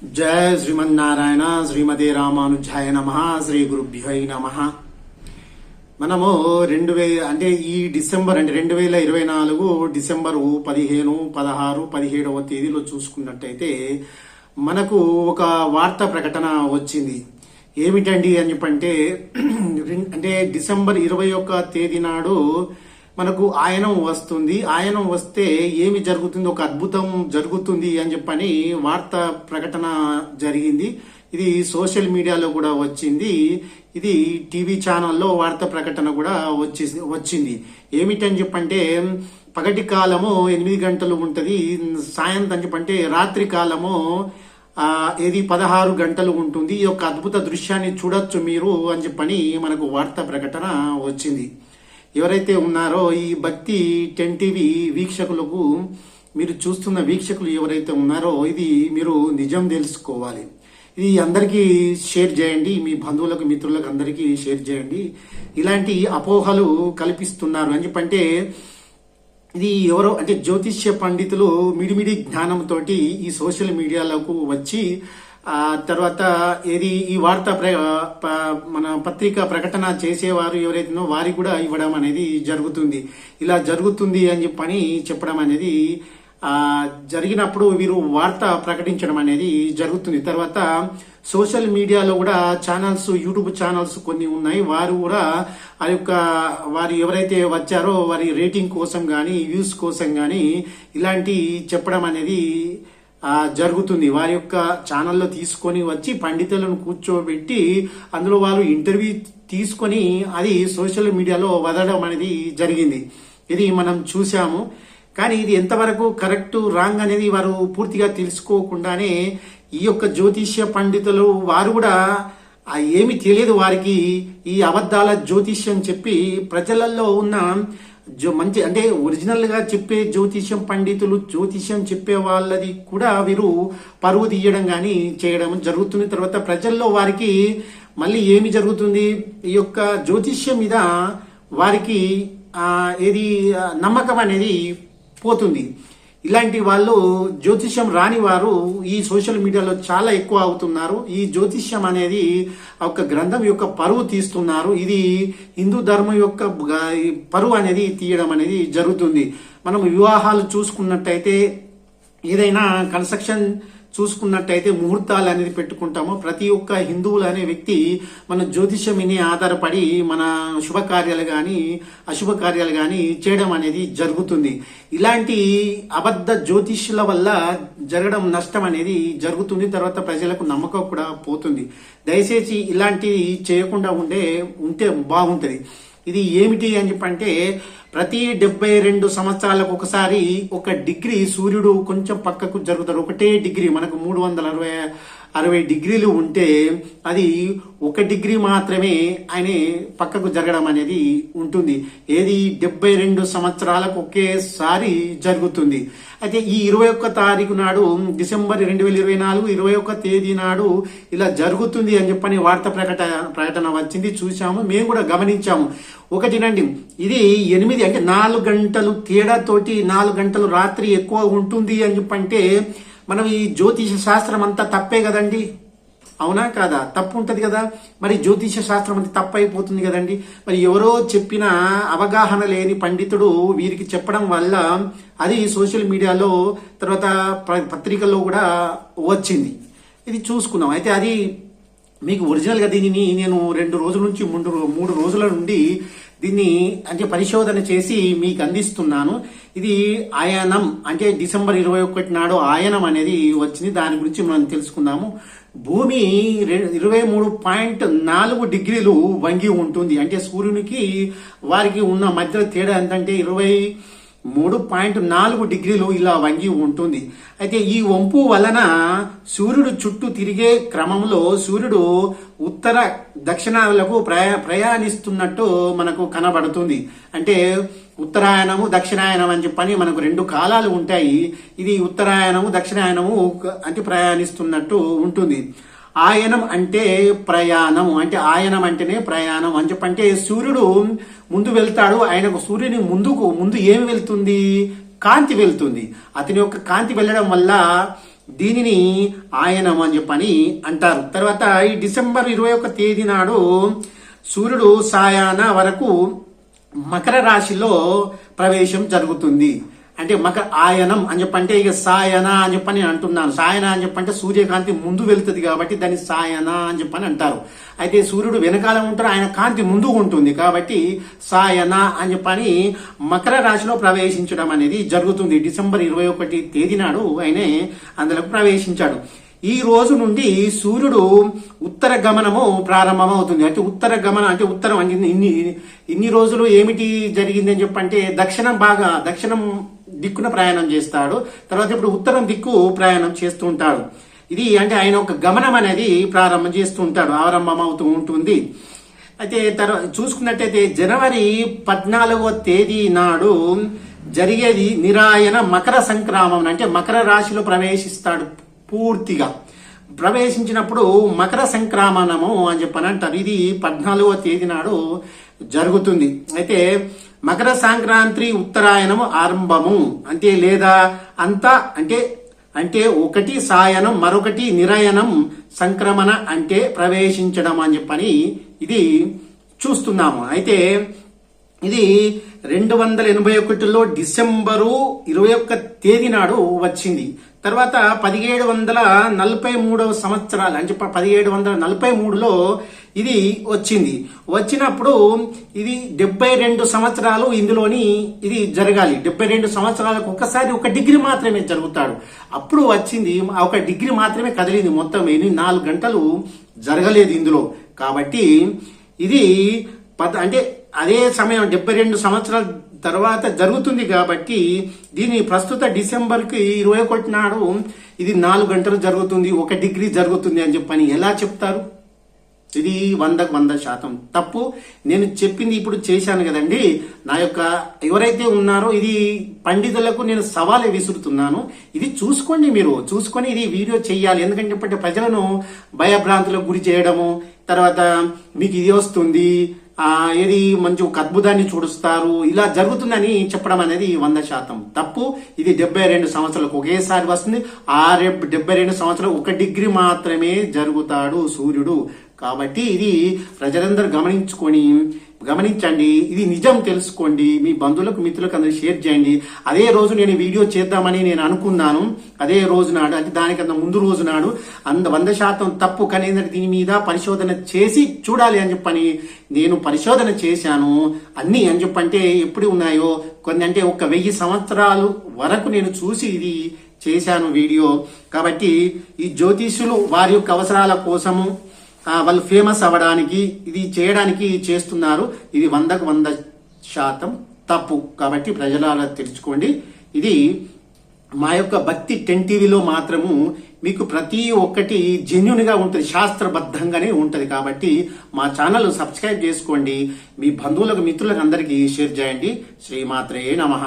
జయ శ్రీమన్నారాయణ శ్రీమతే రామానుజాయ నమః శ్రీ గురుభ్యో నమః. మనము అంటే ఈ డిసెంబర్ అంటే 2024 డిసెంబరు 15, 16, 17వ తేదీలో చూసుకున్నట్టయితే మనకు ఒక వార్తా ప్రకటన వచ్చింది. ఏమిటండి అని చెప్పంటే అంటే డిసెంబర్ 21 తేదీ నాడు మనకు ఆయనం వస్తుంది. ఆయనం వస్తే ఏమి జరుగుతుంది, ఒక అద్భుతం జరుగుతుంది అని చెప్పని వార్తా ప్రకటన జరిగింది. ఇది సోషల్ మీడియాలో కూడా వచ్చింది. ఇది టీవీ ఛానల్లో వార్తా ప్రకటన కూడా వచ్చింది. ఏమిటని చెప్పంటే పగటి కాలము 8 గంటలు ఉంటది, సాయంత్రం చెప్పంటే రాత్రి కాలము 16 గంటలు ఉంటుంది. ఈ యొక్క అద్భుత దృశ్యాన్ని చూడొచ్చు మీరు అని చెప్పని మనకు వార్తా ప్రకటన వచ్చింది. ఎవరైతే ఉన్నారో ఈ భక్తి 10 టీవీ వీక్షకులకు, మీరు చూస్తున్న వీక్షకులు ఎవరైతే ఉన్నారో ఇది మీరు నిజం తెలుసుకోవాలి. ఇది అందరికీ షేర్ చేయండి, మీ బంధువులకు మిత్రులకు అందరికీ షేర్ చేయండి. ఇలాంటి అపోహలు కల్పిస్తున్నారు అని చెప్పంటే ఇది ఎవరో అంటే జ్యోతిష్య పండితులు మిడిమిడి జ్ఞానంతో ఈ సోషల్ మీడియాలకు వచ్చి తర్వాత ఈ వార్తా మన పత్రిక ప్రకటన చేసేవారు ఎవరైతే వారికి కూడా ఇవ్వడం అనేది జరుగుతుంది. ఇలా జరుగుతుంది అని చెప్పని చెప్పడం అనేది జరిగినప్పుడు వీరు వార్త ప్రకటించడం అనేది జరుగుతుంది. తర్వాత సోషల్ మీడియాలో కూడా ఛానల్స్, యూట్యూబ్ ఛానల్స్ కొన్ని ఉన్నాయి. వారు కూడా వారు ఎవరైతే వచ్చారో వారి రేటింగ్ కోసం కానీ వ్యూస్ కోసం కానీ ఇలాంటి చెప్పడం అనేది జరుగుతుంది. వారి యొక్క ఛానల్లో తీసుకొని వచ్చి పండితులను కూర్చోబెట్టి అందులో వాళ్ళు ఇంటర్వ్యూ తీసుకొని అది సోషల్ మీడియాలో వదలడం అనేది జరిగింది. ఇది మనం చూసాము. కానీ ఇది ఎంతవరకు కరెక్ట్ రాంగ్ అనేది వారు పూర్తిగా తెలుసుకోకుండానే ఈ యొక్క జ్యోతిష్య పండితులు వారు కూడా ఏమి తెలియదు వారికి, ఈ అబద్ధాల జ్యోతిష్యం చెప్పి ప్రజలలో ఉన్న మంచి అంటే ఒరిజినల్ గా చెప్పే జ్యోతిష్యం పండితులు, జ్యోతిష్యం చెప్పే వాళ్ళది కూడా వీరు పరువు తీయడం కానీ చేయడం జరుగుతుంది. తర్వాత ప్రజల్లో వారికి మళ్ళీ ఏమి జరుగుతుంది, ఈ యొక్క జ్యోతిష్యం మీద వారికి నమ్మకం అనేది పోతుంది. ఇలాంటి వాళ్ళు జ్యోతిష్యం రాని వారు ఈ సోషల్ మీడియాలో చాలా ఎక్కువ అవుతున్నారు. ఈ జ్యోతిష్యం అనేది ఒక గ్రంథం యొక్క పరువు తీస్తున్నారు. ఇది హిందూ ధర్మం యొక్క పరువు అనేది తీయడం అనేది జరుగుతుంది. మనం వివాహాలు చూసుకున్నట్టయితే, ఏదైనా కన్స్ట్రక్షన్ చూసుకున్నట్టయితే ముహూర్తాలు అనేది పెట్టుకుంటాము. ప్రతి ఒక్క హిందువులు అనే వ్యక్తి మన జ్యోతిష్యం మీద ఆధారపడి మన శుభకార్యాలు కానీ అశుభకార్యాలు కానీ చేయడం అనేది జరుగుతుంది. ఇలాంటి అబద్ధ జ్యోతిష్యుల వల్ల జరగడం నష్టం అనేది జరుగుతుంది. తర్వాత ప్రజలకు నమ్మకం కూడా పోతుంది. దయచేసి ఇలాంటివి చేయకుండా ఉంటే బాగుంటుంది. ఇది ఏమిటి అని చెప్పంటే ప్రతి 72 సంవత్సరాలకు ఒకసారి 1 డిగ్రీ సూర్యుడు కొంచెం పక్కకు జరుగుతాడు. 1 డిగ్రీ మనకు 360 డిగ్రీలు ఉంటే అది 1 డిగ్రీ మాత్రమే ఆయన పక్కకు జరగడం అనేది ఉంటుంది. ఏది 72 సంవత్సరాలకు ఒకేసారి జరుగుతుంది. అయితే ఈ 21 తారీఖు నాడు డిసెంబర్ 2024 21 తేదీ నాడు ఇలా జరుగుతుంది అని చెప్పని వార్తా ప్రకటన వచ్చింది. చూసాము, మేము కూడా గమనించాము. ఒకటినండి, ఇది 8 అంటే 4 గంటలు తేడాతోటి 4 గంటలు రాత్రి ఎక్కువ ఉంటుంది అని చెప్పంటే మనం ఈ జ్యోతిష శాస్త్రం అంతా తప్పే కదండి, అవునా కాదా? తప్పు ఉంటది కదా. మరి జ్యోతిష శాస్త్రం అంతా తప్పు అయిపోతుంది కదండి. మరి ఎవరో చెప్పిన అవగాహన లేని పండితుడు వీరికి చెప్పడం వల్ల అది సోషల్ మీడియాలో తర్వాత పత్రికల్లో కూడా వచ్చింది. ఇది చూసుకున్నాం. అయితే అది మీకు ఒరిజినల్గా దీనిని నేను 2 రోజుల నుంచి 3 రోజుల నుండి దీన్ని అంటే పరిశోధన చేసి మీకు అందిస్తున్నాను. ఇది ఆయనం అంటే డిసెంబర్ 21 నాడు ఆయనం అనేది వచ్చింది. దాని గురించి మనం తెలుసుకుందాము. భూమి 23.4 డిగ్రీలు వంగి ఉంటుంది. అంటే సూర్యునికి వారికి ఉన్న మధ్య తేడా ఎంతంటే 23.4 డిగ్రీలు ఇలా వంగి ఉంటుంది. అయితే ఈ వంపు వలన సూర్యుడు చుట్టూ తిరిగే క్రమంలో సూర్యుడు ఉత్తర దక్షిణాలకు ప్రయాణిస్తున్నట్టు మనకు కనబడుతుంది. అంటే ఉత్తరాయణము దక్షిణాయనం అని చెప్పని మనకు 2 కాలాలు ఉంటాయి. ఇది ఉత్తరాయణము దక్షిణాయనము అంటే ప్రయాణిస్తున్నట్టు ఉంటుంది. ఆయనం అంటే ప్రయాణం, అంటే ఆయనం అంటేనే ప్రయాణం అని చెప్పంటే సూర్యుడు ముందు వెళ్తాడు. ఆయనకు సూర్యుని ముందు ఏమి వెళ్తుంది, కాంతి వెళ్తుంది. అతని యొక్క కాంతి వెళ్ళడం వల్ల దీనిని ఆయనం అని చెప్పని అంటారు. తర్వాత ఈ డిసెంబర్ 21 తేదీ నాడు సూర్యుడు సాయాన వరకు మకర రాశిలో ప్రవేశం జరుగుతుంది. అంటే ఆయనం అని చెప్పంటే ఇక సాయన అని చెప్పని అంటున్నాను. సాయన అని చెప్పంటే సూర్యకాంతి ముందు వెళ్తుంది కాబట్టి దాన్ని సాయన అని చెప్పని అంటారు. అయితే సూర్యుడు వెనకాల ఉంటాడు, ఆయన కాంతి ముందు ఉంటుంది కాబట్టి సాయన అని చెప్పని మకర రాశిలో ప్రవేశించడం అనేది జరుగుతుంది. డిసెంబర్ 21 తేదీ నాడు ఆయనే అందులో ప్రవేశించాడు. ఈ రోజు నుండి సూర్యుడు ఉత్తర గమనము ప్రారంభమవుతుంది. అంటే ఉత్తర గమనం అంటే ఉత్తరం ఇన్ని రోజులు ఏమిటి జరిగిందని చెప్పంటే దక్షిణం దిక్కున ప్రయాణం చేస్తాడు. తర్వాత ఇప్పుడు ఉత్తరం దిక్కు ప్రయాణం చేస్తూ ఉంటాడు. ఇది అంటే ఆయన ఒక గమనం అనేది ప్రారంభం చేస్తూ ఉంటాడు, ఆరంభం అవుతూ ఉంటుంది. అయితే చూసుకున్నట్టయితే జనవరి 14వ తేదీ నాడు జరిగేది నిరాయన మకర సంక్రమణం. అంటే మకర రాశిలో ప్రవేశిస్తాడు. పూర్తిగా ప్రవేశించినప్పుడు మకర సంక్రమణము అని చెప్పని అంటారు. ఇది 14వ తేదీ నాడు జరుగుతుంది. అయితే మకర సంక్రాంతి ఉత్తరాయణము ఆరంభము అంటే లేదా అంతా అంటే ఒకటి సాయనం మరొకటి నిరయనం సంక్రమణ అంటే ప్రవేశించడం అని చెప్పని ఇది చూస్తున్నాము. అయితే ఇది 281లో డిసెంబరు 21 తేదీ నాడు వచ్చింది. తర్వాత 1743 సంవత్సరాలు అంటే 1743లో ఇది వచ్చింది. వచ్చినప్పుడు ఇది 72 సంవత్సరాలు ఇందులోని ఇది జరగాలి. 72 సంవత్సరాలకు ఒకసారి 1 డిగ్రీ మాత్రమే జరుగుతాడు. అప్పుడు వచ్చింది 1 డిగ్రీ మాత్రమే కదిలింది. మొత్తం 4 గంటలు జరగలేదు ఇందులో. కాబట్టి ఇది అంటే అదే సమయం 72 సంవత్సరాల తర్వాత జరుగుతుంది. కాబట్టి దీని ప్రస్తుత డిసెంబర్కి 21 నాడు ఇది 4 గంటలు జరుగుతుంది, 1 డిగ్రీ జరుగుతుంది అని చెప్పని ఎలా చెప్తారు? ఇది 100% తప్పు. నేను చెప్పింది ఇప్పుడు చేశాను కదండి. నా యొక్క ఎవరైతే ఉన్నారో ఇది పండితులకు నేను సవాలు విసురుతున్నాను. ఇది చూసుకోండి, మీరు చూసుకొని ఇది వీడియో చేయాలి. ఎందుకంటే ప్రజలను భయభ్రాంతులకు గురి చేయడము, తర్వాత మీకు ఇది వస్తుంది, ఏది మంచి ఒక అద్భుతాన్ని చూడుస్తారు, ఇలా జరుగుతుందని చెప్పడం అనేది 100% తప్పు. ఇది 72 సంవత్సరాలకు ఒకేసారి వస్తుంది. 72 సంవత్సరాలు 1 డిగ్రీ మాత్రమే జరుగుతాడు సూర్యుడు. కాబట్టి ఇది ప్రజలందరూ గమనించండి. ఇది నిజం తెలుసుకోండి. మీ బంధువులకు మిత్రులకు అందరూ షేర్ చేయండి. అదే రోజు నేను వీడియో చేద్దామని నేను అనుకున్నాను. అదే రోజు నాడు అంటే దానికన్నా ముందు రోజు నాడు 100% తప్పు. కానీ దీని మీద పరిశోధన చేసి చూడాలి అని చెప్పని నేను పరిశోధన చేశాను. అన్ని అని చెప్పంటే ఎప్పుడు ఉన్నాయో కొన్ని అంటే 1000 సంవత్సరాలు వరకు నేను చూసి ఇది చేశాను వీడియో. కాబట్టి ఈ జ్యోతిష్యులు వారి యొక్క అవసరాల కోసము వాళ్ళు ఫేమస్ అవ్వడానికి ఇది చేయడానికి చేస్తున్నారు. ఇది 100% తప్పు. కాబట్టి ప్రజల తెలుసుకోండి. ఇది మా యొక్క భక్తి 10 టీవీలో మాత్రము మీకు ప్రతి ఒక్కటి జెన్యున్ గా ఉంటుంది, శాస్త్రబద్ధంగానే ఉంటుంది. కాబట్టి మా ఛానల్ సబ్స్క్రైబ్ చేసుకోండి. మీ బంధువులకు మిత్రులకు అందరికీ షేర్ చేయండి. శ్రీమాత్రే నమః.